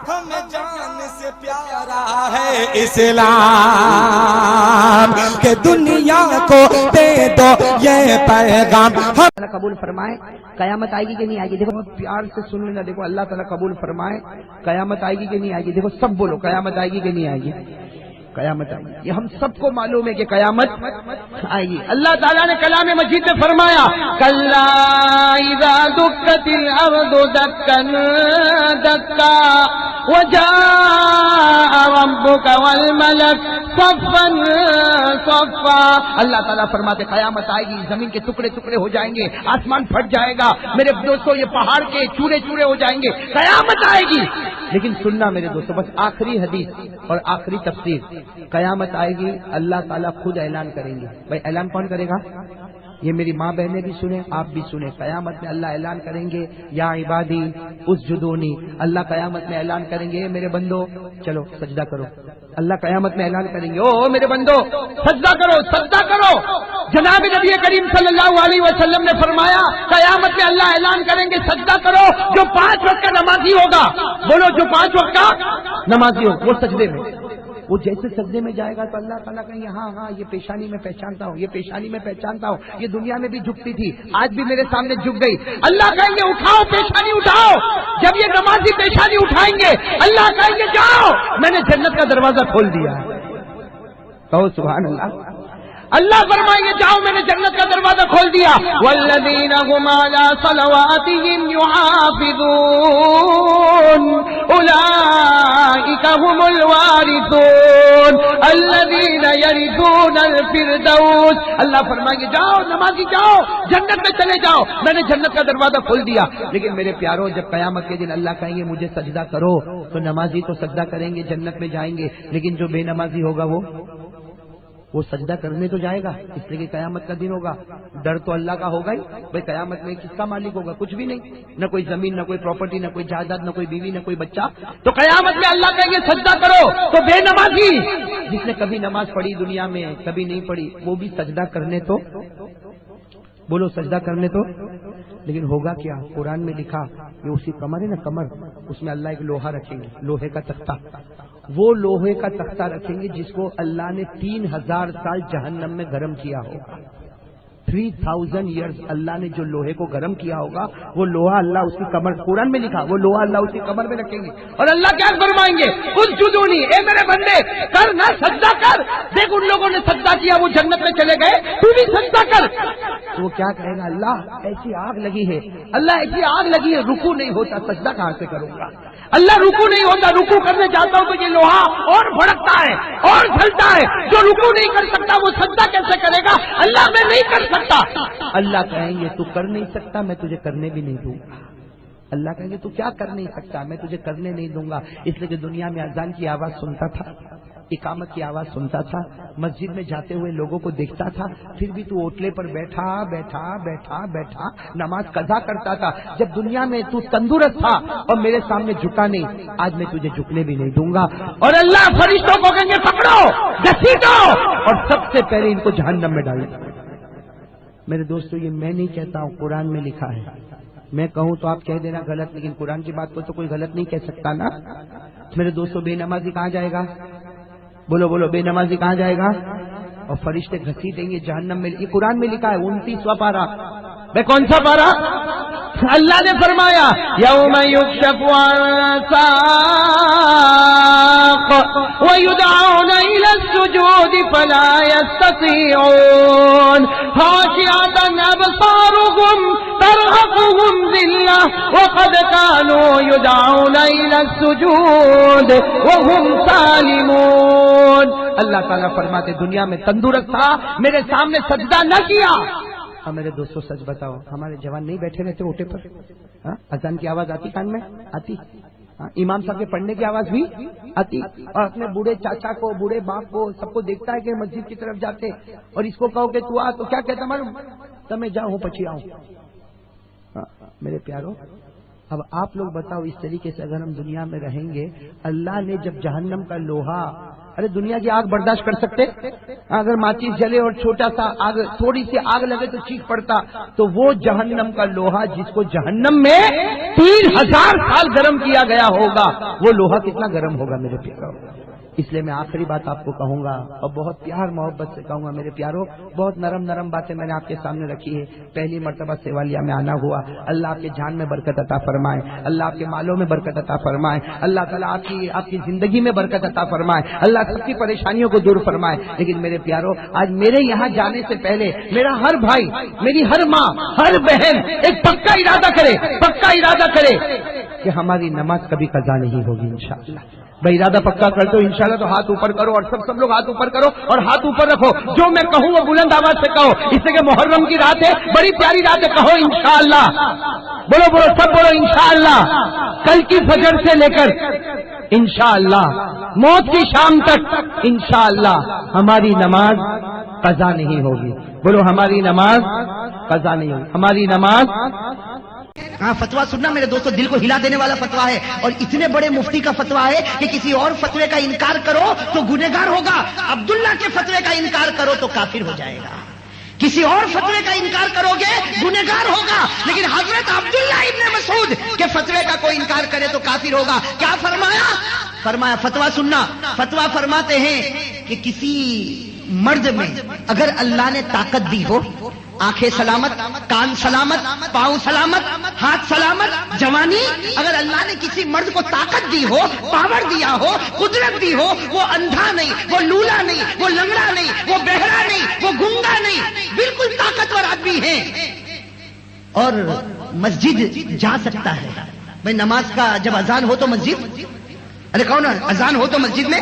ہمیں جان سے پیارا ہے اسلام کہ دنیا کو دے دو یہ پیغام. اللہ قبول فرمائے. قیامت آئے گی کہ نہیں آئے گی؟ دیکھو پیار سے سن لینا. دیکھو اللہ تعالیٰ قبول فرمائے. قیامت آئے گی کہ نہیں آئے گی؟ دیکھو سب بولو قیامت آئے گی کہ نہیں آئے گی؟ قیامت آئے گی. یہ ہم سب کو معلوم ہے کہ قیامت آئے گی. اللہ تعالیٰ نے کلام مجید میں فرمایا کلا اذا دکت الارض دکا دکا وجاء ربك والملك صفا صفا. اللہ تعالیٰ فرماتے قیامت آئے گی, زمین کے ٹکڑے ٹکڑے ہو جائیں گے, آسمان پھٹ جائے گا میرے دوستو, یہ پہاڑ کے چورے چورے ہو جائیں گے, قیامت آئے گی. لیکن سننا میرے دوستو, بس آخری حدیث اور آخری تفسیر. قیامت آئے گی, اللہ تعالیٰ خود اعلان کریں گے. بھائی اعلان کون کرے گا؟ یہ میری ماں بہنیں بھی سنیں, آپ بھی سنیں. قیامت میں اللہ اعلان کریں گے یا عبادی اسجدونی. اللہ قیامت میں اعلان کریں گے میرے بندو چلو سجدہ کرو. اللہ قیامت میں اعلان کریں گے او میرے بندو سجدہ کرو سجدہ کرو. جناب نبی کریم صلی اللہ علیہ وسلم نے فرمایا قیامت میں اللہ اعلان کریں گے سجدہ کرو جو 5 وقت کا نمازی ہوگا. بولو جو 5 وقت کا نمازی ہوگا وہ سجدے میں, وہ جیسے سجدے میں جائے گا تو اللہ تعالیٰ کہیں گے ہاں ہاں یہ پیشانی میں پہچانتا ہوں, یہ پیشانی میں پہچانتا ہوں, یہ دنیا میں بھی جھکتی تھی آج بھی میرے سامنے جھک گئی. اللہ کہیں گے اٹھاؤ پیشانی اٹھاؤ. جب یہ نمازی پیشانی اٹھائیں گے اللہ کہیں گے جاؤ میں نے جنت کا دروازہ کھول دیا. کہو سبحان اللہ. اللہ فرمائیں گے جاؤ میں نے جنت کا دروازہ کھول دیا. والذین هم علی صلواتهم یحافظون اولئک هم الوارثون الذین یرثون الفردوس. اللہ فرمائیں گے جاؤ نمازی جاؤ جنت میں چلے جاؤ میں نے جنت کا دروازہ کھول دیا. لیکن میرے پیاروں جب قیامت کے دن اللہ کہیں گے مجھے سجدہ کرو تو نمازی تو سجدہ کریں گے جنت میں جائیں گے, لیکن جو بے نمازی ہوگا وہ سجدہ کرنے تو جائے گا, اس لیے کہ قیامت کا دن ہوگا. ڈر تو اللہ کا ہوگا ہی. بھائی قیامت میں کس کا مالک ہوگا؟ کچھ بھی نہیں, نہ کوئی زمین, نہ کوئی پراپرٹی, نہ کوئی جائیداد, نہ کوئی بیوی, نہ کوئی بچہ. تو قیامت میں اللہ کہیں گے سجدہ کرو تو بے نمازی جس نے کبھی نماز پڑھی دنیا میں کبھی نہیں پڑھی وہ بھی سجدہ کرنے تو بولو سجدہ کرنے تو. لیکن ہوگا کیا؟ قرآن میں لکھا یہ اسی کمر ہے نا کمر, اس میں اللہ ایک لوہا رکھیں گے, لوہے کا تختہ. وہ لوہے کا تختہ رکھیں گے جس کو اللہ نے 3000 سال جہنم میں گرم کیا ہوگا. 3000 ایئرز اللہ نے جو لوہے کو گرم کیا ہوگا وہ لوہا اللہ اس کی کمر, قرآن میں لکھا وہ لوہا اللہ اس کی کمر میں رکھیں گے. اور اللہ کیا فرمائیں گے اسجدونی, اے میرے بندے کر نہ سجدہ کر. دیکھ ان لوگوں نے سجدہ کیا وہ جنت میں چلے گئے, تو بھی سجدہ کر. تو وہ کیا کہے گا اللہ ایسی آگ لگی ہے, اللہ ایسی آگ لگی ہے رکوع نہیں ہوتا سجدہ کہاں سے کروں گا. اللہ رکوع نہیں ہوتا, رکوع کرنے جاتا ہوں تو یہ لوہا اور بھڑکتا ہے اور جلتا ہے. جو رکوع نہیں کر سکتا وہ سجدہ کیسے کرے گا؟ اللہ میں نہیں کر سکتا. اللہ کہیں گے تو کر نہیں سکتا میں تجھے کرنے بھی نہیں دوں گا. اللہ کہیں گے تو کیا کر نہیں سکتا میں تجھے کرنے نہیں دوں گا. اس لیے کہ دنیا میں اذان کی آواز سنتا تھا, اقامت کی آواز سنتا تھا, مسجد میں جاتے ہوئے لوگوں کو دیکھتا تھا, پھر بھی تو اوٹلے پر بیٹھا بیٹھا بیٹھا بیٹھا نماز قضا کرتا تھا. جب دنیا میں تو تندرست تھا اور میرے سامنے جھکا نہیں, آج میں تجھے جھکنے بھی نہیں دوں گا. اور اللہ فرشتوں کو کہیں گے پکڑو گھسیٹو اور سب سے پہلے ان کو جہنم میں ڈالو. میرے دوستو یہ میں نہیں کہتا ہوں, قرآن میں لکھا ہے. میں کہوں تو آپ کہہ دینا غلط, لیکن قرآن کی بات کو تو کوئی غلط نہیں کہہ سکتا نا. میرے دوستو بے نمازی کہاں جائے گا؟ بولو بولو بے نمازی کہاں جائے گا؟ اور فرشتے گھسیٹیں گے جہنم میں. یہ قرآن میں لکھا ہے 29واں پارہ. میں کون سا پارہ؟ اللہ نے فرمایا یوم یکشف عن ساق ویدعون الی السجود فلا یستطیعون خاشعۃ ابصارهم ترهقهم ذلة وقد كانوا يدعون الی السجود وهم سالمون. اللہ تعالیٰ فرماتے دنیا میں تندرست تھا میرے سامنے سجدہ نہ کیا. ہاں میرے دوستوں سچ بتاؤ ہمارے جوان نہیں بیٹھے رہتے اوٹے پر؟ اذان کی آواز آتی کان میں آتی, امام صاحب کے پڑھنے کی آواز بھی آتی, اور اپنے بوڑھے چاچا کو بوڑھے باپ کو سب کو دیکھتا ہے کہ مسجد کی طرف جاتے اور اس کو کہو کہ تو آ تو کیا کہتا معلوم تو میں جاؤں پچی آؤں. میرے پیارو اب آپ لوگ بتاؤ اس طریقے سے اگر ہم دنیا میں رہیں گے، اللہ نے جب جہنم کا لوہا، ارے دنیا کی آگ برداشت کر سکتے؟ اگر ماچس جلے اور چھوٹا سا آگ، تھوڑی سی آگ لگے تو چیخ پڑتا، تو وہ جہنم کا لوہا جس کو جہنم میں 3000 سال گرم کیا گیا ہوگا، وہ لوہا کتنا گرم ہوگا میرے پیارو۔ اس لیے میں آخری بات آپ کو کہوں گا اور بہت پیار محبت سے کہوں گا میرے پیارو، بہت نرم نرم باتیں میں نے آپ کے سامنے رکھی ہے۔ پہلی مرتبہ سیوالیہ میں آنا ہوا، اللہ آپ کے جان میں برکت عطا فرمائے، اللہ آپ کے مالوں میں برکت عطا فرمائے، اللہ تعالیٰ آپ کی زندگی میں برکت عطا فرمائے، اللہ سب کی پریشانیوں کو دور فرمائے۔ لیکن میرے پیارو، آج میرے یہاں جانے سے پہلے میرا ہر بھائی، میری ہر ماں، ہر بہن ایک پکا ارادہ کرے کہ ہماری نماز کبھی قضا نہیں ہوگی انشاءاللہ۔ بھائی ارادہ پکا کرتے ہو انشاءاللہ تو ہاتھ اوپر کرو، اور سب لوگ ہاتھ اوپر کرو اور ہاتھ اوپر رکھو۔ جو میں کہوں وہ بلند آواز سے کہو، اس سے کہ محرم کی رات ہے، بڑی پیاری رات ہے، کہو انشاءاللہ، بولو سب بولو انشاءاللہ۔ کل کی فجر سے لے کر انشاءاللہ موت کی شام تک انشاءاللہ ہماری نماز قضا نہیں ہوگی۔ بولو ہماری نماز قضا نہیں ہوگی، ہماری نماز۔ ہاں، فتوا سننا میرے دوستو، دل کو ہلا دینے والا فتوا ہے، اور اتنے بڑے مفتی کا فتوا ہے کہ کسی اور فتوے کا انکار کرو تو گنہگار ہوگا، عبداللہ کے فتوے کا انکار کرو تو کافر ہو جائے گا۔ کسی اور فتوے کا انکار کرو گے گنہگار ہوگا، لیکن حضرت عبداللہ ابن مسعود کے فتوے کا کوئی انکار کرے تو کافر ہوگا۔ کیا فرمایا فتوا سننا، فتوا فرماتے ہیں کہ کسی مرد میں اگر اللہ نے طاقت دی ہو، آنکھیں سلامت، کان سلامت، پاؤں سلامت، ہاتھ سلامت، جوانی، اگر اللہ نے کسی مرد کو طاقت دی ہو، پاور دیا ہو، قدرت دی ہو، وہ اندھا نہیں، وہ لولا نہیں، وہ لنگڑا نہیں، وہ بہرا نہیں، وہ گنگا نہیں، بالکل طاقتور آدمی ہے اور مسجد جا سکتا ہے۔ بھائی نماز کا جب اذان ہو تو مسجد، ارے کون اذان ہو تو مسجد میں،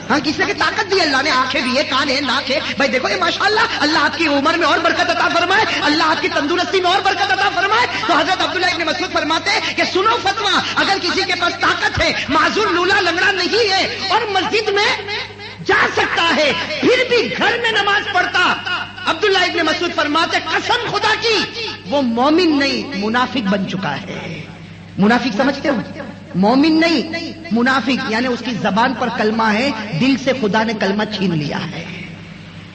ہاں کس نے طاقت دی اللہ نے، آنکھیں بھی ہے، کان ہے، ناک ہے۔ بھائی دیکھو یہ ماشاءاللہ، اللہ آپ کی عمر میں اور برکت عطا فرمائے، اللہ آپ کی تندرستی میں اور برکت عطا فرمائے۔ تو حضرت عبداللہ ابن مسعود فرماتے ہیں کہ سنو فتوا، اگر کسی کے پاس طاقت ہے، معذور لولا لنگڑا نہیں ہے اور مسجد میں جا سکتا ہے، پھر بھی گھر میں نماز پڑھتا، عبداللہ ابن مسعود فرماتے قسم خدا کی وہ مومن نہیں منافق بن چکا ہے۔ منافق سمجھتے ہو؟ مومن نہیں منافق، یعنی اس کی زبان پر کلمہ ہے، دل سے خدا نے کلمہ چھین لیا ہے۔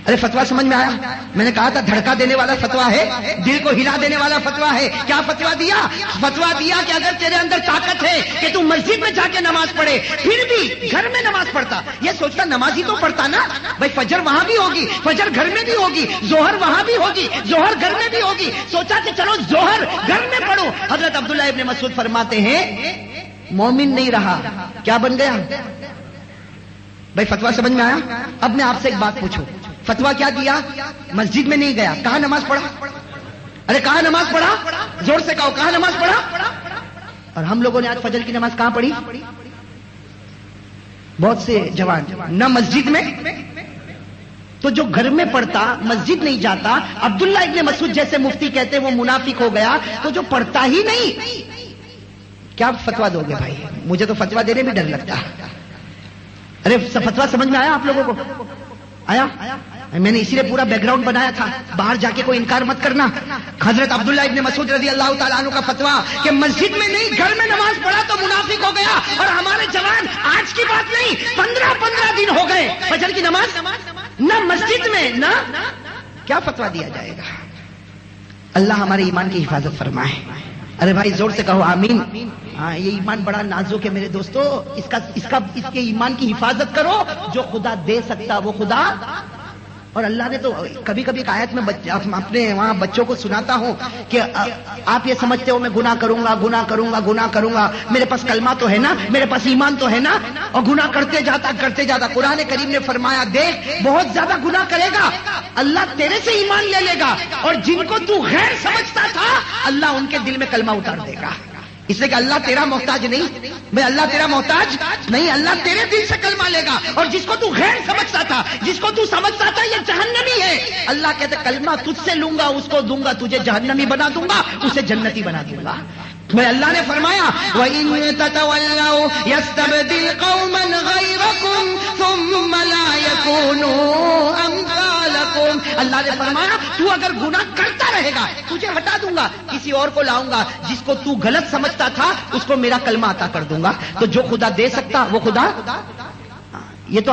ارے فتوا سمجھ میں آیا؟ میں نے کہا تھا دھڑکا دینے والا فتوا ہے، دل کو ہلا دینے والا فتوا ہے۔ کیا فتوا دیا؟ فتوا دیا کہ اگر تیرے اندر طاقت ہے کہ تو مسجد میں جا کے نماز پڑھے، پھر بھی گھر میں نماز پڑھتا، یہ سوچتا نماز ہی تو پڑھتا نا، بھائی فجر وہاں بھی ہوگی، فجر گھر میں بھی ہوگی، ظہر وہاں بھی ہوگی، ظہر گھر میں بھی ہوگی، سوچا کہ چلو ظہر گھر میں پڑھو۔ حضرت عبداللہ ابن مسعود فرماتے ہیں مومن نہیں رہا، کیا بن گیا؟ بھائی فتوا سمجھ میں آیا؟ اب میں آپ سے ایک بات پوچھوں، فتوا کیا دیا؟ مسجد میں نہیں گیا، کہاں نماز پڑھا؟ ارے کہاں نماز پڑھا؟ زور سے کہو، کہاں نماز پڑھا؟ اور ہم لوگوں نے آج فجر کی نماز کہاں پڑھی؟ بہت سے جوان نہ مسجد میں، تو جو گھر میں پڑھتا مسجد نہیں جاتا، عبداللہ ابن مسعود جیسے مفتی کہتے وہ منافق ہو گیا، تو جو پڑھتا ہی نہیں کیا فتوا دو گے بھائی؟ مجھے تو فتوا دینے بھی ڈر لگتا ہے۔ ارے فتوا سمجھ میں آیا آپ لوگوں کو؟ آیا؟ میں نے اسی لیے پورا بیک گراؤنڈ بنایا تھا، باہر جا کے کوئی انکار مت کرنا۔ حضرت عبداللہ ابن مسعود رضی اللہ تعالیٰ عنہ کا فتوا کہ مسجد میں نہیں گھر میں نماز پڑھا تو منافق ہو گیا، اور ہمارے جوان آج کی بات نہیں 15 دن ہو گئے فجر کی نماز نہ مسجد میں نہ، کیا فتوا دیا جائے گا؟ اللہ ہمارے ایمان کی حفاظت فرمائے۔ ارے بھائی زور سے کہو آمین۔ ہاں یہ ایمان بڑا نازک ہے میرے دوستو، اس کے ایمان کی حفاظت کرو، جو خدا دے سکتا وہ خدا۔ اور اللہ نے تو کبھی کبھی ایک آیت میں اپنے وہاں بچوں کو سناتا ہوں کہ آپ یہ سمجھتے ہو میں گناہ کروں گا، میرے پاس کلمہ تو ہے نا، میرے پاس ایمان تو ہے نا، اور گناہ کرتے جاتا۔ قرآن کریم نے فرمایا دیکھ بہت زیادہ گناہ کرے گا اللہ تیرے سے ایمان لے لے گا، اور جن کو تو غیر سمجھتا تھا اللہ ان کے دل میں کلمہ اتار دے گا۔ اس لیے کہ اللہ تیرا محتاج نہیں، بھائی اللہ تیرا محتاج نہیں، اللہ تیرے دل سے کلمہ لے گا، اور جس کو تو غیر سمجھتا تھا، جس کو تو سمجھتا تھا یہ جہنمی ہے، اللہ کہتے کلمہ تجھ سے لوں گا، اس کو دوں گا، تجھے جہنمی بنا دوں گا، اسے جنتی بنا دوں گا۔ میں اللہ نے فرمایا وَإِن تَتَوَلَّوْا يَسْتَبْدِلْ قَوْمًا غَيْرَكُمْ ثُمَّ لَا يَكُونُوا أَمْثَالَكُمْ۔ اللہ اللہ نے فرمایا تو اگر گناہ کرتا رہے گا تجھے ہٹا دوں گا, کسی اور کو لاؤں گا جس کو تو غلط سمجھتا تھا اس کو میرا کلمہ عطا کر دوں گا. تو جو خدا دے سکتا وہ خدا, یہ تو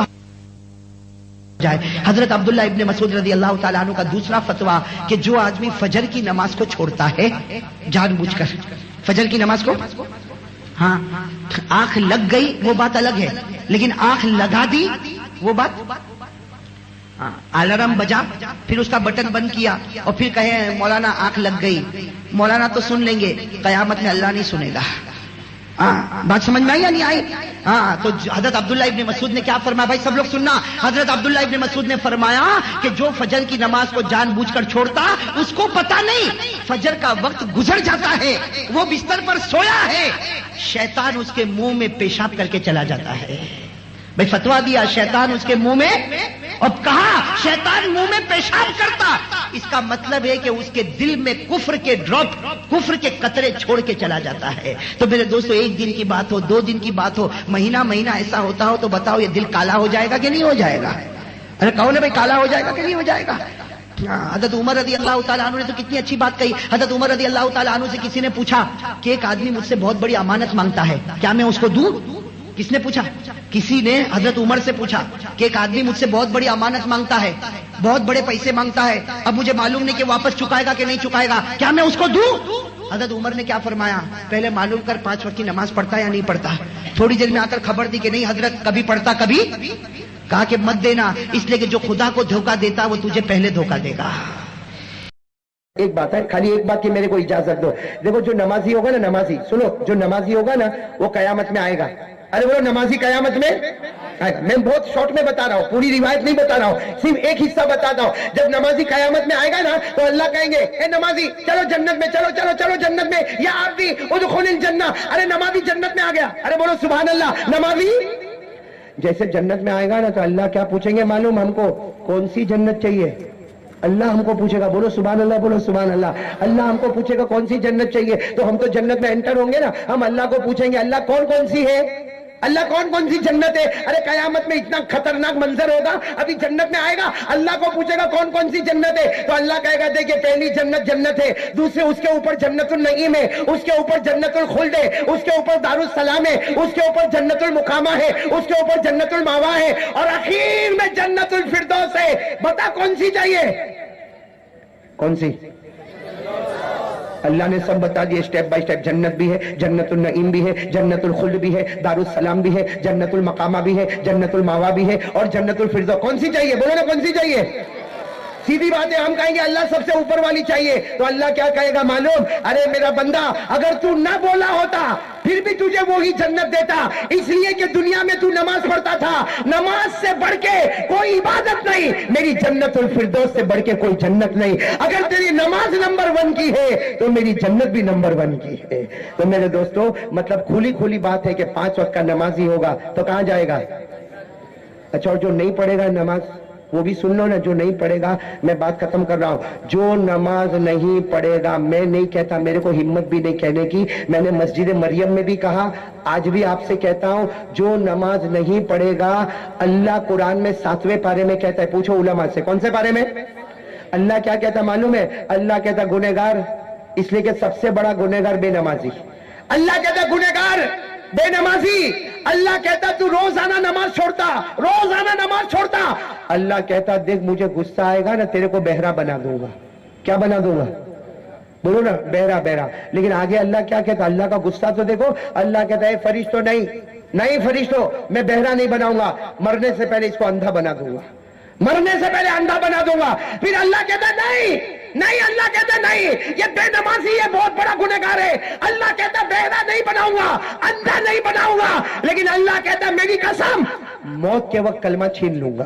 جائے. حضرت عبداللہ ابن مسعود رضی اللہ تعالیٰ عنہ کا دوسرا فتویٰ کہ جو آدمی فجر کی نماز کو چھوڑتا ہے جان بوجھ کر, فجر کی نماز کو, ہاں آنکھ لگ گئی وہ بات الگ ہے, لیکن آنکھ لگا دی وہ بات, الارم بجا پھر اس کا بٹن بند کیا اور پھر کہے مولانا آنکھ لگ گئی, مولانا تو سن لیں گے, قیامت میں اللہ نہیں سنے گا. بات سمجھ میں آئی یا نہیں آئی؟ تو حضرت عبداللہ ابن مسعود نے کیا فرمایا, بھائی سب لوگ سننا. حضرت عبداللہ ابن مسعود نے فرمایا کہ جو فجر کی نماز کو جان بوجھ کر چھوڑتا اس کو پتا نہیں فجر کا وقت گزر جاتا ہے, وہ بستر پر سویا ہے, شیطان اس کے منہ میں پیشاب کر کے چلا جاتا ہے. بھائی فتوا دیا شیطان اس کے منہ میں, اور کہا شیطان منہ میں پیشاب کرتا, اس کا مطلب ہے کہ اس کے دل میں کفر کے ڈراپ, کفر کے قطرے چھوڑ کے چلا جاتا ہے. تو میرے دوستو ایک دن کی بات ہو, 2 دن کی بات ہو, مہینہ ایسا ہوتا ہو تو بتاؤ یہ دل کالا ہو جائے گا کہ نہیں ہو جائے گا؟ ارے کہو نا بھائی کالا ہو جائے گا کہ نہیں ہو جائے گا؟ حضرت عمر رضی اللہ تعالیٰ عنہ نے تو کتنی اچھی بات کہی. حضرت عمر رضی اللہ تعالیٰ عنہ سے کسی نے پوچھا کہ ایک آدمی مجھ سے بہت بڑی امانت مانگتا ہے, کیا میں اس کو دوں؟ کس نے پوچھا؟ کسی نے حضرت عمر سے پوچھا کہ ایک آدمی مجھ سے بہت بڑی امانت مانگتا ہے, بہت بڑے پیسے مانگتا ہے, اب مجھے معلوم نہیں کہ واپس چکائے گا کہ نہیں چکائے گا, کیا میں اس کو دوں؟ حضرت عمر نے کیا فرمایا, پہلے معلوم کر 5 وقت کی نماز پڑھتا یا نہیں پڑھتا. تھوڑی دیر میں آ کر خبر دی کہ نہیں حضرت کبھی پڑھتا کبھی, کہا کہ مت دینا, اس لیے کہ جو خدا کو دھوکہ دیتا وہ تجھے پہلے دھوکہ دے گا. ایک بات ہے, خالی ایک بات کی میرے کو اجازت دو. دیکھو جو نمازی ہوگا نا, نمازی سنو, جو نمازی ہوگا نا وہ قیامت میں آئے گا. ارے وہ نمازی قیامت میں, میں بہت شارٹ میں بتا رہا ہوں, پوری روایت نہیں بتا رہا ہوں, صرف ایک حصہ بتاتا ہوں. جب نمازی قیامت میں آئے گا نا تو اللہ کہیں گے اے نمازی چلو جنت میں, چلو چلو چلو جنت میں, یا آپ بھی ادخل الجنہ. ارے نمازی جنت میں آ گیا, ارے بولو سبحان اللہ. نمازی جیسے جنت میں آئے گا نا تو اللہ کیا پوچھیں گے معلوم, ہم کو کون سی جنت چاہیے؟ اللہ ہم کو پوچھے گا, بولو سبحان اللہ, بولو سبحان اللہ. اللہ ہم کو پوچھے گا کون سی جنت چاہیے, تو ہم تو جنت میں انٹر ہوں گے نا, ہم اللہ کو پوچھیں گے اللہ کون کون سی ہے, اللہ کون کون سی جنت ہے. ارے قیامت میں اتنا خطرناک منظر ہوگا, ابھی جنت میں آئے گا, اللہ کو پوچھے گا کون کون سی جنت ہے, تو اللہ کہے گا دیکھیں پہلی جنت جنت ہے, دوسرے اس کے اوپر جنت النعیم ہے, اس کے اوپر جنت الخلد ہے, اس کے اوپر دارالسلام ہے, اس کے اوپر جنت المقامہ ہے, اس کے اوپر جنت الماوا ہے, اور اخیر میں جنت الفردوس ہے. بتا کون سی چاہیے, کون سی؟ اللہ نے سب بتا دیے اسٹیپ بائی اسٹیپ. جنت بھی ہے, جنت النعیم بھی ہے, جنت الخلد بھی ہے, دارالسلام بھی ہے, جنت المقامہ بھی ہے, جنت الماوا بھی ہے, اور جنت الفردوس. کون سی چاہیے بولو نا, کون سی چاہیے؟ سیدھی بات ہے, ہم کہیں گے اللہ سب سے اوپر والی چاہیے. تو اللہ کیا کہے گا معلوم, ارے میرا بندہ اگر تو نہ بولا ہوتا پھر بھی تجھے وہی جنت دیتا, اس لیے کہ دنیا میں تو نماز پڑھتا تھا, نماز سے بڑھ کے کوئی عبادت نہیں, میری جنت الفردوس سے بڑھ کے کوئی جنت نہیں. اگر تیری نماز نمبر 1 کی ہے تو میری جنت بھی نمبر 1 کی ہے. تو میرے دوستو مطلب کھلی بات ہے کہ 5 وقت کا نمازی ہوگا تو کہاں جائے گا؟ اچھا, اور جو نہیں پڑھے گا نماز وہ بھی سن لو نا, جو نہیں پڑھے گا, میں بات ختم کر رہا ہوں, جو نماز نہیں پڑھے گا, میں نہیں کہتا, میرے کو ہمت بھی نہیں کہنے کی, میں نے مسجد مریم میں بھی کہا, آج بھی آپ سے کہتا ہوں, جو نماز نہیں پڑھے گا, اللہ قرآن میں 7ویں پارے میں کہتا ہے, پوچھو علماء سے کون سے پارے میں اللہ کیا کہتا معلوم ہے؟ اللہ کہتا گنہگار, اس لیے کہ سب سے بڑا گنہگار بے نمازی. اللہ کہتا گنہگار بے نمازی, اللہ کہتا تو روزانہ نماز چھوڑتا, روزانہ نماز چھوڑتا. اللہ کہتا دیکھ مجھے غصہ آئے گا نا تیرے کو بہرا بنا دوں گا. کیا بنا دوں گا بولو نا, بہرا. لیکن آگے اللہ کیا کہتا, اللہ کا غصہ تو دیکھو, اللہ کہتا ہے فرشتوں نہیں فرشتوں, میں بہرا نہیں بناؤں گا, مرنے سے پہلے اس کو اندھا بنا دوں گا, مرنے سے پہلے اندھا بنا دوں گا. پھر اللہ کہتا نہیں, اللہ کہتا نہیں, یہ بے نمازی یہ بہت بڑا گنہگار ہے. اللہ کہتا بہرا نہیں بناؤں گا, اندھا نہیں بناؤں گا, لیکن اللہ کہتا میری قسم موت کے وقت کلمہ چھین لوں گا.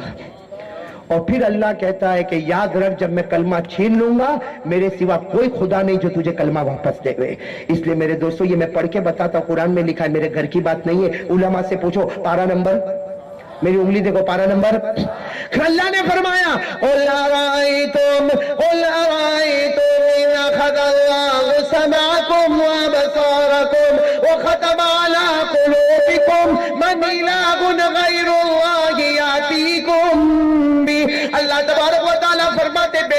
اور پھر اللہ کہتا ہے کہ یاد رکھ جب میں کلمہ چھین لوں گا میرے سوا کوئی خدا نہیں جو تجھے کلمہ واپس دے ہوئے. اس لیے میرے دوستو یہ میں پڑھ کے بتاتا ہوں, قرآن میں لکھا ہے, میرے گھر کی بات نہیں ہے, علماء سے پوچھو. پارا نمبر, میری انگلی دیکھو, پارا نمبر. اللہ نے فرمایا قل ارائیتم ان اخذ اللہ سمعکم وابصارکم وختم علی قلوبکم من الہ غیر اللہ یاتیکم بی. اللہ تبارک و تعالیٰ فرماتے بے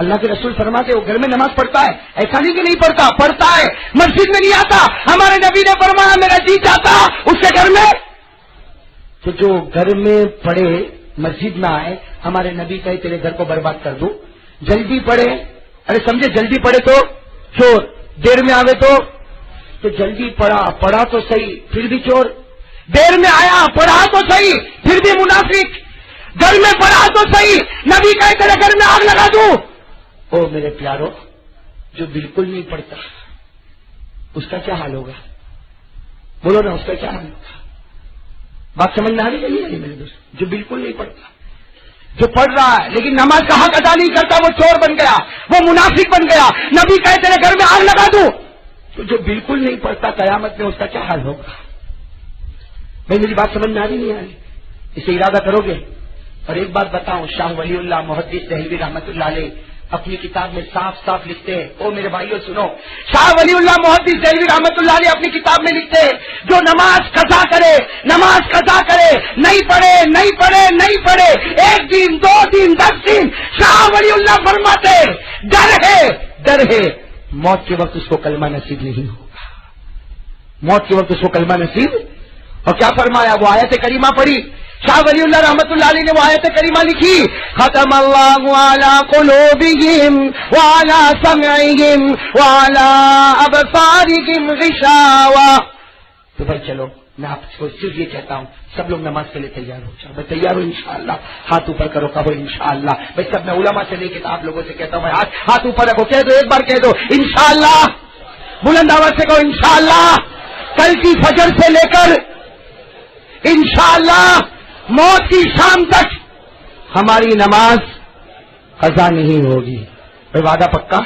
اللہ کے رسول فرماتے وہ گھر میں نماز پڑھتا ہے، ایسا نہیں کہ نہیں پڑھتا، پڑھتا ہے، مسجد میں نہیں آتا. ہمارے نبی نے فرمایا میرا جی چاہتا اس کے گھر میں. تو جو گھر میں پڑھے مسجد میں آئے، ہمارے نبی کہے تیرے گھر کو برباد کر دوں. جلدی پڑھے، ارے سمجھے جلدی پڑھے تو چور، دیر میں آوے تو جلدی پڑھا تو صحیح پھر بھی چور، دیر میں آیا پڑھا تو صحیح پھر بھی منافق، گھر میں پڑھا تو صحیح نبی کہے تیرے گھر میں آگ لگا دوں. او میرے پیارو، جو بالکل نہیں پڑھتا اس کا کیا حال ہوگا؟ بولو نا، اس کا کیا حال ہوگا؟ بات سمجھ میں آ رہی ہے میرے دوست؟ جو بالکل نہیں پڑھتا، جو پڑھ رہا ہے لیکن نماز کا حق ادا نہیں کرتا، وہ چور بن گیا، وہ منافق بن گیا. نبی کہے تیرے گھر میں آگ لگا دوں. تو جو بالکل نہیں پڑھتا قیامت میں اس کا کیا حال ہوگا؟ بھائی میری بات سمجھ میں آ رہی نہیں آ رہی؟ اسے ارادہ کرو گے. اور ایک بات بتاؤں، شاہ ولی اللہ محدث دہلوی رحمۃ اللہ علیہ اپنی کتاب میں صاف صاف لکھتے ہیں. او میرے بھائیو سنو، شاہ ولی اللہ محدث دہلوی رحمۃ اللہ علیہ اپنی کتاب میں لکھتے ہیں جو نماز قضا کرے، نہیں پڑھے 1 دن 2 دن 10 دن، شاہ ولی اللہ فرماتے ڈر ہے موت کے وقت اس کو کلمہ نصیب نہیں ہوگا. موت کے وقت اس کو کلمہ نصیب. اور کیا فرمایا؟ وہ آیت کریمہ پڑھی شاہ ولی اللہ رحمۃ اللہ علیہ نے، وہ آیت کریمہ لکھی ختم اللہ علی قلوبہم وعلی سمعہم وعلی ابصارہم غشاوہ. تو بھائی چلو میں آپ کو صرف یہ کہتا ہوں، سب لوگ نماز کے لیے تیار ہو جاؤ. میں تیار ہوں انشاءاللہ. ہاتھ اوپر کرو، کہو انشاءاللہ. بھائی سب میں علماء سے لے کے آپ لوگوں سے کہتا ہوں بھائی ہاتھ اوپر رکھو، کہہ دو، ایک بار کہہ دو انشاءاللہ. بلند آواز سے کہو انشاءاللہ. کل کی فجر سے لے کر انشاءاللہ موت کی شام تک ہماری نماز قضا نہیں ہوگی. وعدہ پکا؟